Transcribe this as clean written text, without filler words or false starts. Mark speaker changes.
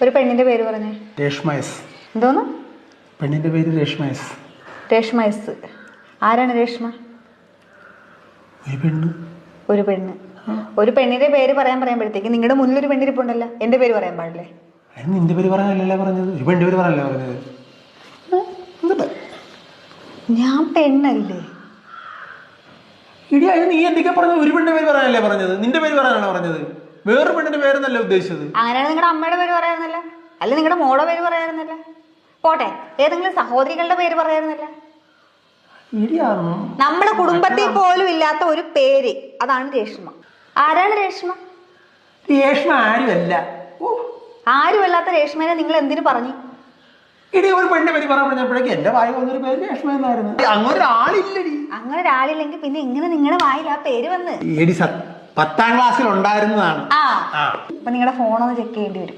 Speaker 1: ഒരു പെണ്ണിന്റെ പേര് പറഞ്ഞേ.
Speaker 2: രേഷ്മ എസ്.
Speaker 1: എന്തോന്ന്?
Speaker 2: പെണ്ണിന്റെ പേര് രേഷ്മ എസ്.
Speaker 1: രേഷ്മ എസ്. ആരാണ് രേഷ്മ?
Speaker 2: ഒരു പെണ്ണ്.
Speaker 1: ഒരു പെണ്ണ്. ഒരു പെണ്ണിന്റെ പേര് പറയുമ്പോഴത്തേക്ക് നിങ്ങളുടെ മുന്നിൽ ഒരു പെണ്ണിരിപ്പുണ്ടല്ലോ, എന്റെ പേര് പറയാൻ പാടില്ലേ?
Speaker 2: നിന്റെ പേര് പറയാനല്ലേ പറഞ്ഞത്, ഒരു പെണ്ണിന്റെ പേര് പറയാനല്ലേ പറഞ്ഞത്.
Speaker 1: ഞാൻ പെണ്ണല്ലേ?
Speaker 2: ഇടി അത് നീ എന്തൊക്കെ പറഞ്ഞത്? ഒരു പെണ്ണിന്റെ പേര് പറയാനല്ലേ പറഞ്ഞത്, നിന്റെ പേര് പറയാനാണോ പറഞ്ഞത്? വേറൊരു പെണ്ണിന്റെ പേരെന്നല്ല ഉദ്ദേശിച്ചത്.
Speaker 1: അങ്ങനെയാണ് നിങ്ങളുടെ അമ്മയുടെ പേര് പറയാറുന്നല്ല, അല്ലെ നിങ്ങളുടെ മോളുടെ പേര് പറയാറുന്നല്ല, പോട്ടെ ഏതെങ്കിലും സഹോദരികളുടെ പേര് പറയാറുന്നല്ല. നമ്മുടെ കുടുംബത്തിൽ പോലും ഇല്ലാത്ത ഒരു പേര്, അതാണ് രേഷ്മ. ആരാണ് രേഷ്മ?
Speaker 2: രേഷ്മ ആരുമല്ല.
Speaker 1: ആരുമല്ലാത്ത രേഷ്മനെ നിങ്ങൾ എന്തിനു പറഞ്ഞു?
Speaker 2: ഇടി ഒരു പെണ്ണിന്റെ പേര് പറയാൻ പറഞ്ഞപ്പോഴേക്ക് എന്റെ വായി വന്നൊരു പേര് രേഷ്മ എന്നായിരുന്നു. അങ്ങനെ ഒരാളില്ലടി.
Speaker 1: അങ്ങനെ ഒരാളില്ലെങ്കിൽ പിന്നെ എങ്ങനെ നിങ്ങളുടെ വായിൽ ആ പേര് വന്ന്?
Speaker 2: 10ാം ക്ലാസ്സിൽ ഉണ്ടായിരുന്നതാണ്.
Speaker 1: അപ്പൊ നിങ്ങളുടെ ഫോണൊന്ന് ചെക്ക് ചെയ്യേണ്ടി വരും.